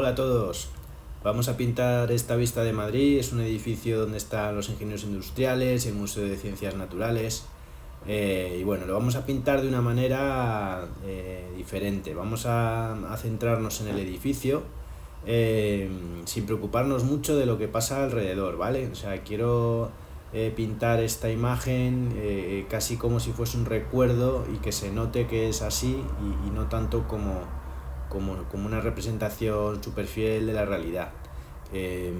Hola a todos. Vamos a pintar esta vista de Madrid. Es un edificio donde están los ingenieros industriales y el Museo de Ciencias Naturales. Y bueno, lo vamos a pintar de una manera diferente. Vamos a centrarnos en el edificio sin preocuparnos mucho de lo que pasa alrededor, ¿vale? O sea, quiero pintar esta imagen casi como si fuese un recuerdo y que se note que es así y no tanto como una representación súper fiel de la realidad. Eh,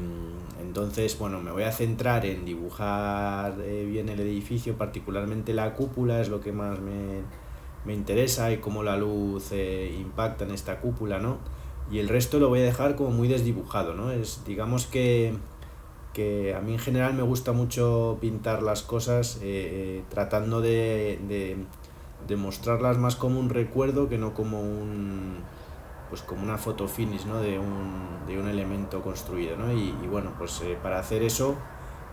entonces, bueno, me voy a centrar en dibujar bien el edificio, particularmente la cúpula, es lo que más me interesa y cómo la luz impacta en esta cúpula, ¿no? Y el resto lo voy a dejar como muy desdibujado, ¿no? Digamos que a mí en general me gusta mucho pintar las cosas tratando de mostrarlas más como un recuerdo que no como pues como una foto finish, ¿no? de un elemento construido, ¿no? Y bueno, pues para hacer eso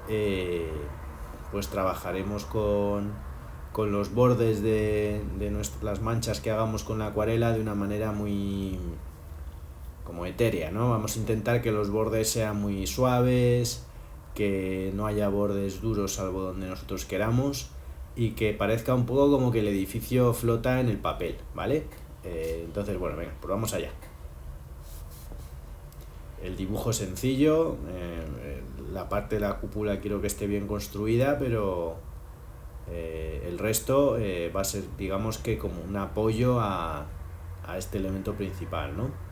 eh, pues trabajaremos con los bordes de las manchas que hagamos con la acuarela de una manera muy como etérea, ¿no? Vamos a intentar que los bordes sean muy suaves, que no haya bordes duros salvo donde nosotros queramos y que parezca un poco como que el edificio flota en el papel, ¿vale? Entonces, bueno, venga, pues vamos allá. El dibujo es sencillo, la parte de la cúpula quiero que esté bien construida, pero el resto va a ser, digamos que como un apoyo a este elemento principal, ¿no?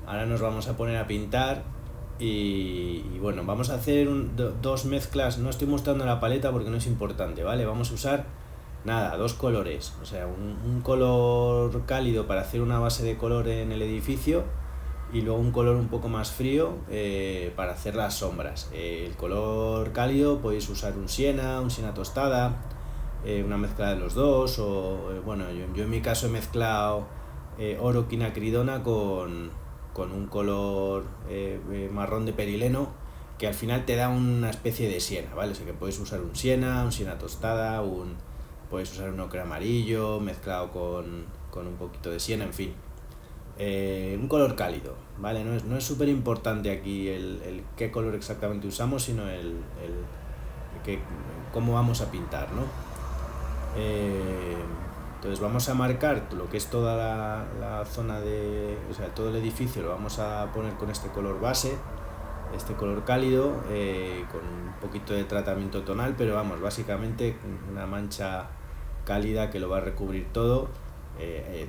Ahora nos vamos a poner a pintar y bueno, vamos a hacer dos mezclas. No estoy mostrando la paleta porque no es importante, ¿vale? Vamos a usar, nada, dos colores. O sea, un color cálido para hacer una base de color en el edificio y luego un color un poco más frío para hacer las sombras. El color cálido podéis usar un siena tostada, una mezcla de los dos, o bueno, yo en mi caso he mezclado oro quinacridona con un color marrón de perileno que al final te da una especie de siena, ¿vale? Así que puedes usar un siena tostada, puedes usar un ocre amarillo mezclado con un poquito de siena, en fin. Un color cálido, ¿vale? No es súper importante aquí el qué color exactamente usamos, sino que, cómo vamos a pintar, ¿no? Entonces vamos a marcar lo que es toda la zona o sea, todo el edificio lo vamos a poner con este color base, este color cálido, con un poquito de tratamiento tonal, pero vamos, básicamente una mancha cálida que lo va a recubrir todo.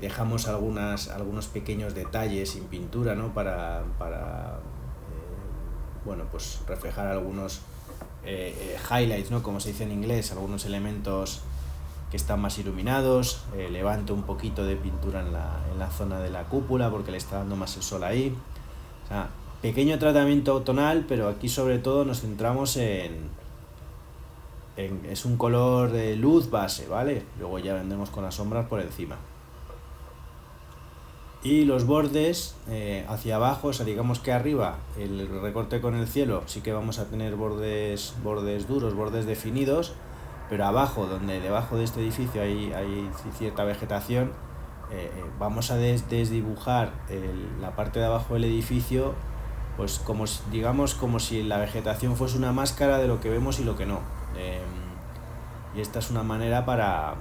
Dejamos algunos pequeños detalles sin pintura, ¿no? para bueno, pues reflejar algunos highlights, ¿no? Como se dice en inglés, algunos elementos que están más iluminados. Levanto un poquito de pintura en la zona de la cúpula porque le está dando más el sol ahí. O sea, pequeño tratamiento tonal, pero aquí sobre todo nos centramos es un color de luz base, ¿vale? Luego ya vendremos con las sombras por encima. Y los bordes hacia abajo, o sea, digamos que arriba el recorte con el cielo sí que vamos a tener bordes duros, bordes definidos, pero abajo, donde debajo de este edificio hay cierta vegetación, vamos a desdibujar la parte de abajo del edificio, pues digamos como si la vegetación fuese una máscara de lo que vemos y lo que no. Y esta es una manera para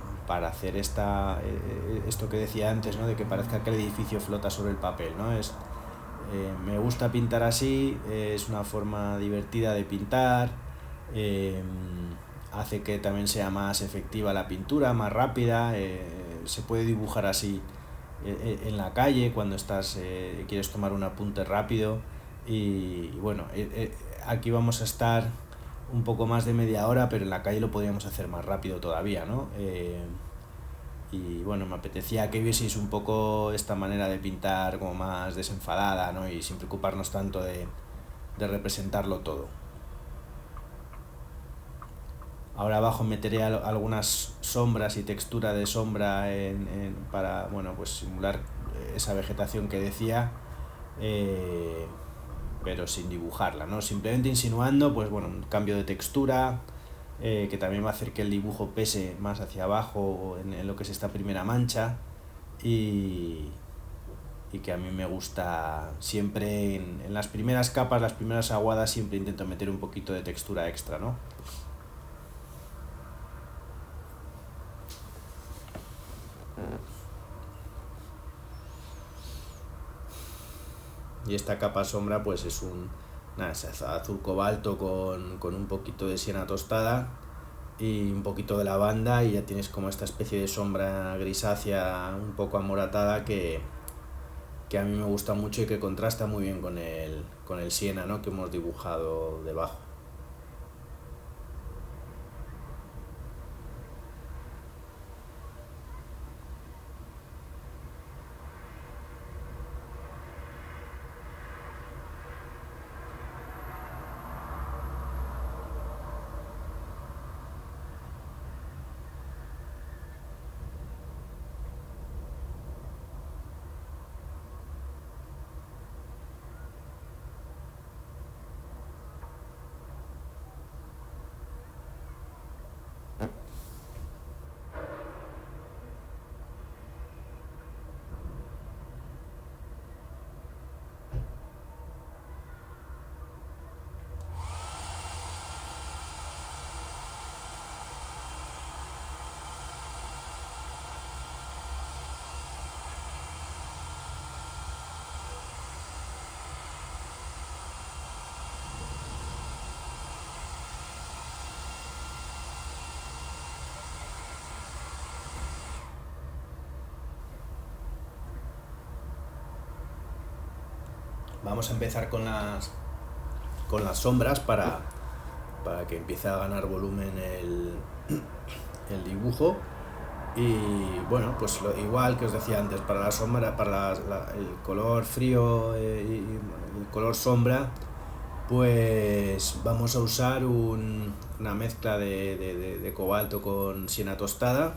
hacer esto que decía antes, ¿no? De que parezca que el edificio flota sobre el papel, ¿no? Me gusta pintar así, es una forma divertida de pintar, hace que también sea más efectiva la pintura, más rápida, se puede dibujar así en la calle cuando quieres tomar un apunte rápido y bueno, aquí vamos a estar un poco más de media hora, pero en la calle lo podríamos hacer más rápido todavía, ¿no? Y bueno, me apetecía que vieseis un poco esta manera de pintar como más desenfadada, ¿no? Y sin preocuparnos tanto de representarlo todo. Ahora abajo meteré algunas sombras y textura de sombra para, bueno, pues simular esa vegetación que decía, pero sin dibujarla, ¿no? Simplemente insinuando, pues bueno, un cambio de textura, que también va a hacer que el dibujo pese más hacia abajo en lo que es esta primera mancha y que a mí me gusta siempre en las primeras capas, las primeras aguadas, siempre intento meter un poquito de textura extra, ¿no? Y esta capa sombra pues es es azul cobalto con un poquito de siena tostada y un poquito de lavanda, y ya tienes como esta especie de sombra grisácea un poco amoratada que a mí me gusta mucho y que contrasta muy bien con el siena, ¿no? Que hemos dibujado debajo. vamos a empezar con las sombras para que empiece a ganar volumen el dibujo. Y bueno, pues igual que os decía antes, para la sombra, para el color frío y el color sombra, pues vamos a usar una mezcla de cobalto con siena tostada,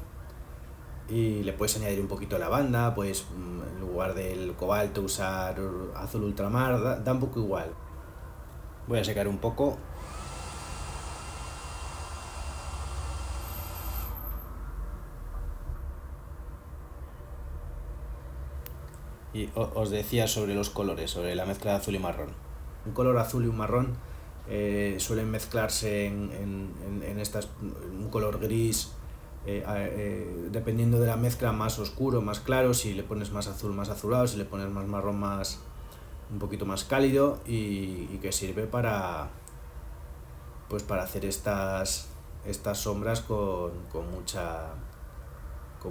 y le puedes añadir un poquito de lavanda, pues en lugar del cobalto usar azul ultramar, da un poco igual. Voy a secar un poco. Y os decía sobre los colores, sobre la mezcla de azul y marrón. Un color azul y un marrón suelen mezclarse en un color gris, dependiendo de la mezcla, más oscuro, más claro. Si le pones más azul, más azulado; si le pones más marrón, un poquito más cálido, y que sirve para hacer estas sombras con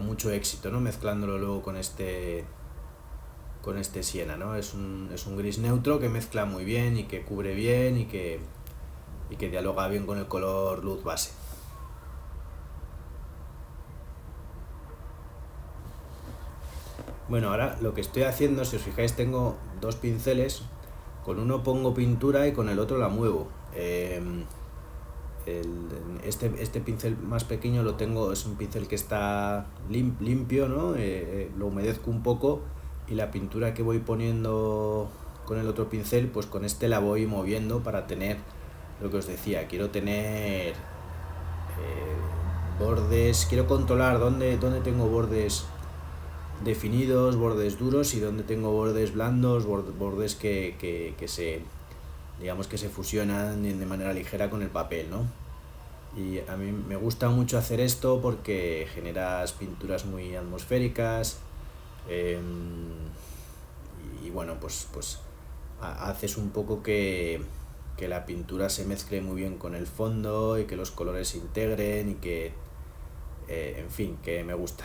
mucho éxito, ¿no? Mezclándolo luego con este siena, ¿no? Es un gris neutro que mezcla muy bien y que cubre bien y que dialoga bien con el color luz base. Bueno, ahora lo que estoy haciendo, si os fijáis, tengo dos pinceles. Con uno pongo pintura y con el otro la muevo. Este pincel más pequeño es un pincel que está limpio, ¿no? Lo humedezco un poco, y la pintura que voy poniendo con el otro pincel, pues con este la voy moviendo para tener lo que os decía. Quiero tener bordes, quiero controlar dónde tengo bordes definidos, bordes duros, y dónde tengo bordes blandos, bordes que se fusionan de manera ligera con el papel, ¿no? Y a mí me gusta mucho hacer esto porque generas pinturas muy atmosféricas, y bueno, pues haces un poco que la pintura se mezcle muy bien con el fondo y que los colores se integren y que, en fin, que me gusta.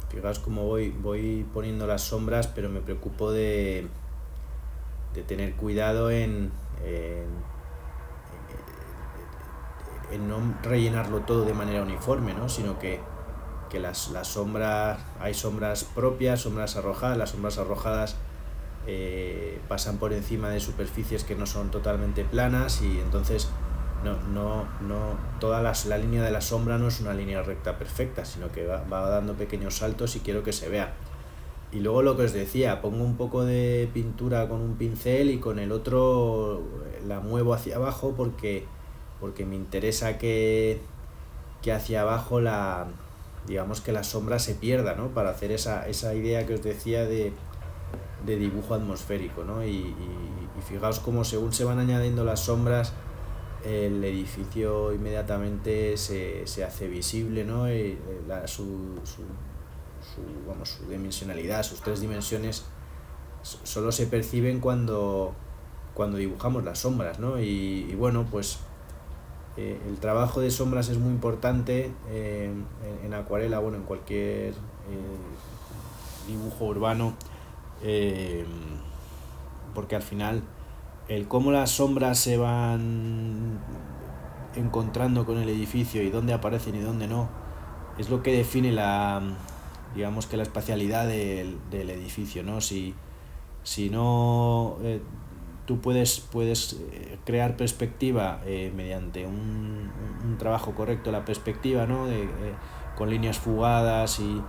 Fijaos cómo voy poniendo las sombras, pero me preocupo de tener cuidado en no rellenarlo todo de manera uniforme, ¿no? Sino que las sombras, hay sombras propias, sombras arrojadas. Las sombras arrojadas pasan por encima de superficies que no son totalmente planas, y entonces toda la línea de la sombra no es una línea recta perfecta, sino que va dando pequeños saltos, y quiero que se vea. Y luego, lo que os decía, pongo un poco de pintura con un pincel y con el otro la muevo hacia abajo porque me interesa que hacia abajo digamos que la sombra se pierda, ¿no? Para hacer esa idea que os decía de dibujo atmosférico, ¿no? Y fijaos cómo, según se van añadiendo las sombras, el edificio inmediatamente se hace visible, ¿no? Y su dimensionalidad, sus tres dimensiones, solo se perciben cuando dibujamos las sombras, ¿no? Y bueno, pues el trabajo de sombras es muy importante en acuarela, bueno, en cualquier dibujo urbano, porque al final el cómo las sombras se van encontrando con el edificio y dónde aparecen y dónde no, es lo que define digamos que la espacialidad del edificio, ¿no? Si no tú puedes crear perspectiva mediante un trabajo correcto, la perspectiva, ¿no? Con líneas fugadas y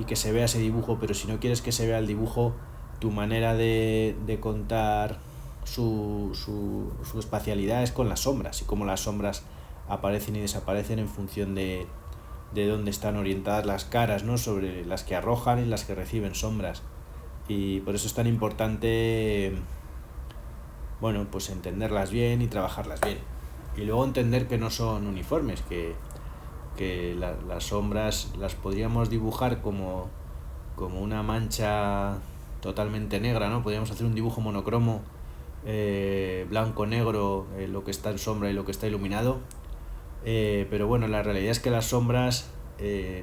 que se vea ese dibujo, pero si no quieres que se vea el dibujo, tu manera de contar su espacialidad es con las sombras y cómo las sombras aparecen y desaparecen en función de dónde están orientadas las caras, ¿no? Sobre las que arrojan y las que reciben sombras. Y por eso es tan importante, bueno, pues entenderlas bien y trabajarlas bien. Y luego entender que no son uniformes, que las sombras las podríamos dibujar como una mancha totalmente negra, ¿no? Podríamos hacer un dibujo monocromo, blanco-negro, lo que está en sombra y lo que está iluminado. Pero bueno, la realidad es que las sombras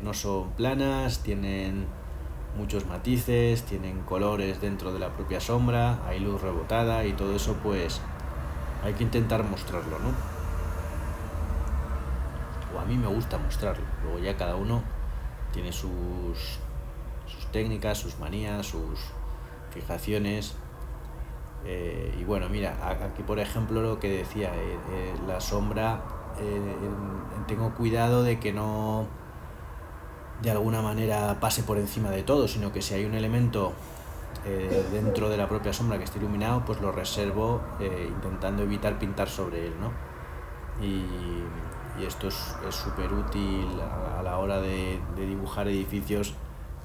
no son planas, tienen muchos matices, tienen colores dentro de la propia sombra, hay luz rebotada y todo eso pues hay que intentar mostrarlo, ¿no? O a mí me gusta mostrarlo, luego ya cada uno tiene sus técnicas, sus manías, sus fijaciones. Y bueno, mira, aquí por ejemplo lo que decía, la sombra, tengo cuidado de que no de alguna manera pase por encima de todo, sino que si hay un elemento dentro de la propia sombra que esté iluminado, pues lo reservo intentando evitar pintar sobre él, ¿no? Y esto es súper útil a la hora de dibujar edificios,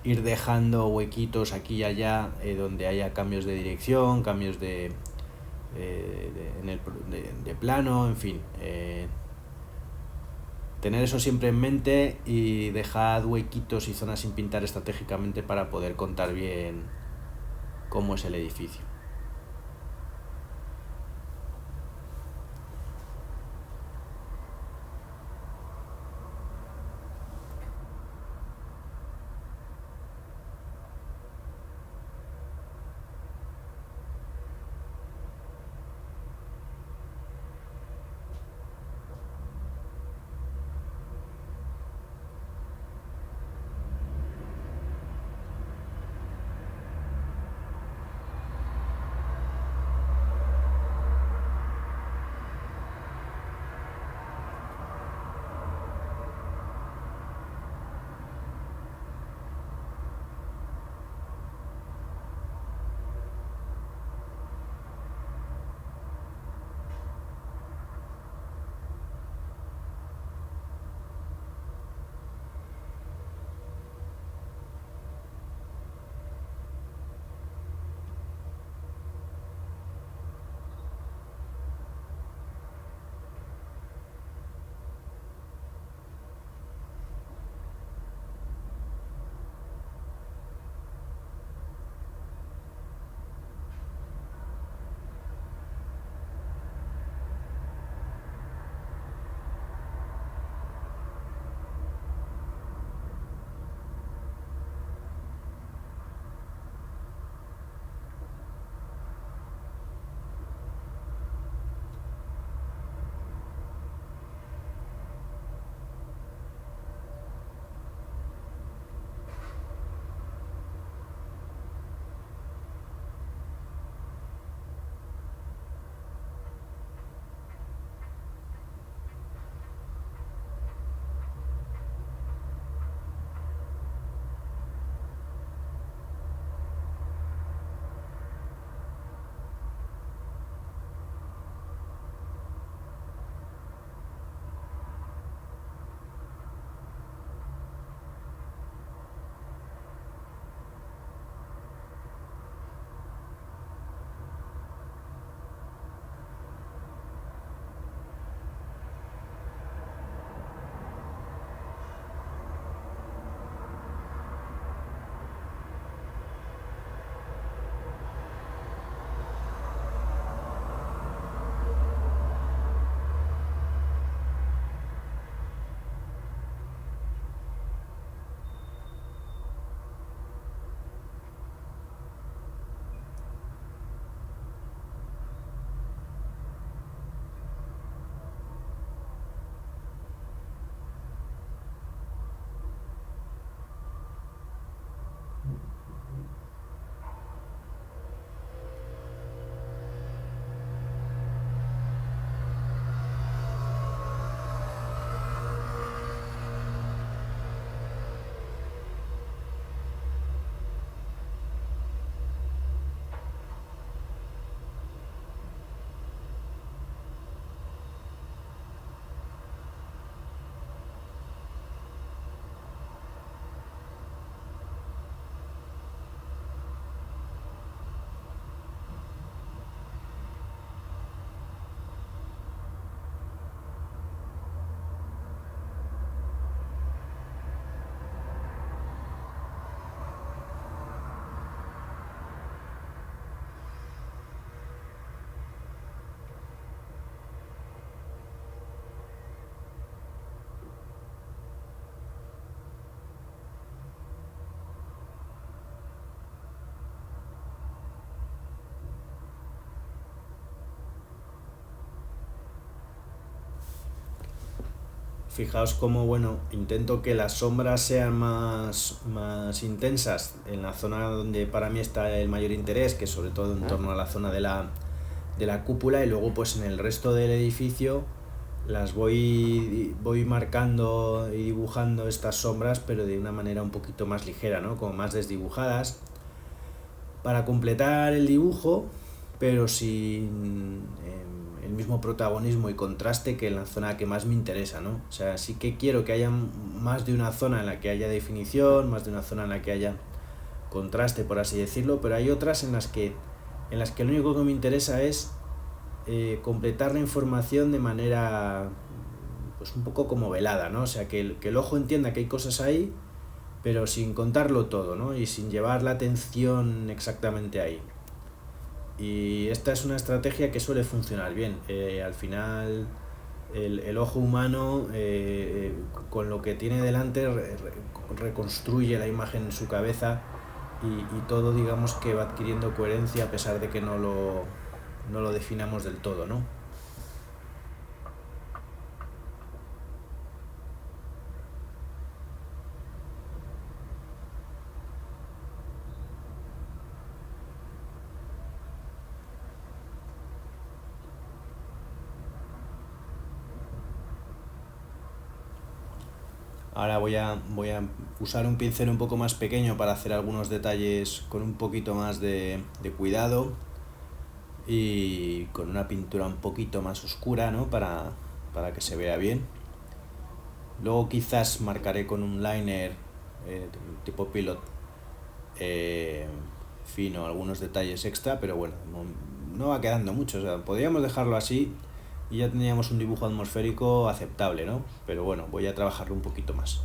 ir dejando huequitos aquí y allá donde haya cambios de dirección, cambios de plano, en fin. Tener eso siempre en mente y dejad huequitos y zonas sin pintar estratégicamente para poder contar bien cómo es el edificio. fijaos cómo, bueno, intento que las sombras sean más intensas en la zona donde para mí está el mayor interés, que es sobre todo en torno a la zona de la cúpula, y luego pues en el resto del edificio las voy marcando y dibujando estas sombras, pero de una manera un poquito más ligera, ¿no? Como más desdibujadas, para completar el dibujo, pero sin el mismo protagonismo y contraste que en la zona que más me interesa, ¿no? O sea, sí que quiero que haya más de una zona en la que haya definición, más de una zona en la que haya contraste, por así decirlo, pero hay otras en las que lo único que me interesa es completar la información de manera pues un poco como velada, ¿no? O sea, que el ojo entienda que hay cosas ahí, pero sin contarlo todo, ¿no? Y sin llevar la atención exactamente ahí. Y esta es una estrategia que suele funcionar bien. Al final, el ojo humano, con lo que tiene delante, reconstruye la imagen en su cabeza y todo, digamos, que va adquiriendo coherencia a pesar de que no lo definamos del todo, ¿no? Ahora voy a usar un pincel un poco más pequeño para hacer algunos detalles con un poquito más de cuidado y con una pintura un poquito más oscura, ¿no? Para que se vea bien. Luego quizás marcaré con un liner tipo pilot eh, fino algunos detalles extra, pero bueno, no va quedando mucho. O sea, podríamos dejarlo así y ya tendríamos un dibujo atmosférico aceptable, ¿no? Pero bueno, voy a trabajarlo un poquito más.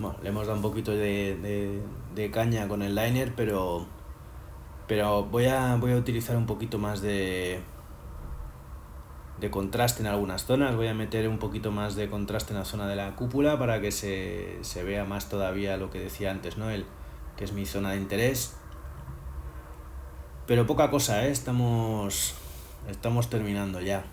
Bueno, le hemos dado un poquito de caña con el liner, pero voy a utilizar un poquito más de contraste en algunas zonas. Voy a meter un poquito más de contraste en la zona de la cúpula para que se vea más todavía lo que decía antes, ¿no? Que es mi zona de interés. Pero poca cosa, ¿eh? Estamos terminando ya.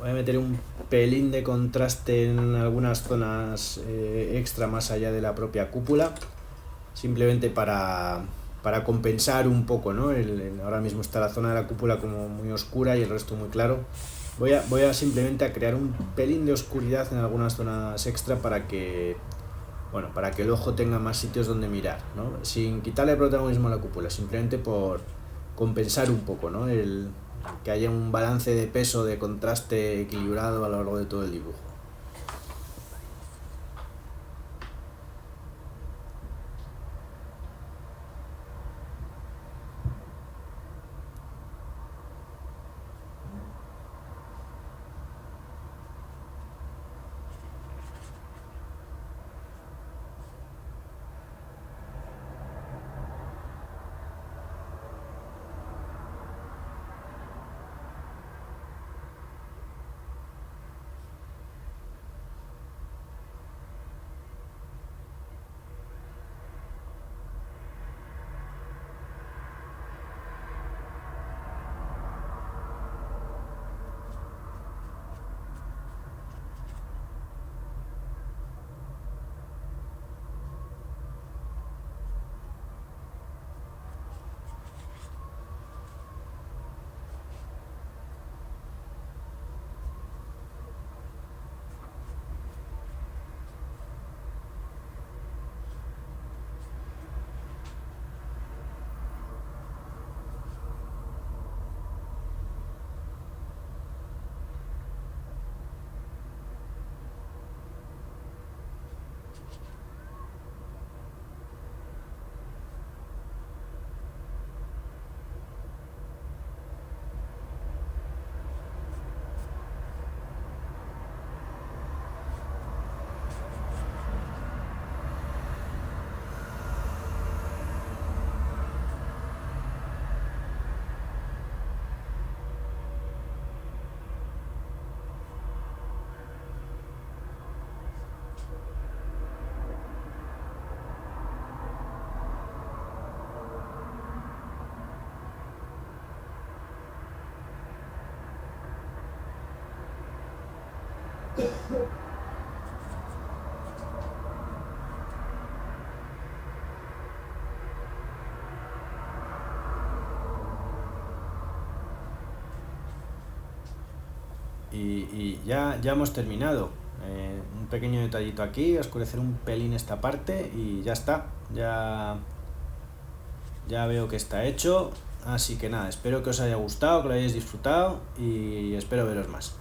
Voy a meter un pelín de contraste en algunas zonas extra más allá de la propia cúpula, simplemente para compensar un poco, ¿no? Ahora mismo está la zona de la cúpula como muy oscura y el resto muy claro. Voy a simplemente a crear un pelín de oscuridad en algunas zonas extra para que el ojo tenga más sitios donde mirar, ¿no? Sin quitarle protagonismo a la cúpula, simplemente por compensar un poco, ¿no? Que haya un balance de peso, de contraste equilibrado a lo largo de todo el dibujo. Y ya hemos terminado. Un pequeño detallito aquí, oscurecer un pelín esta parte y ya está. Ya veo que está hecho. Así que nada, espero que os haya gustado, que lo hayáis disfrutado y espero veros más.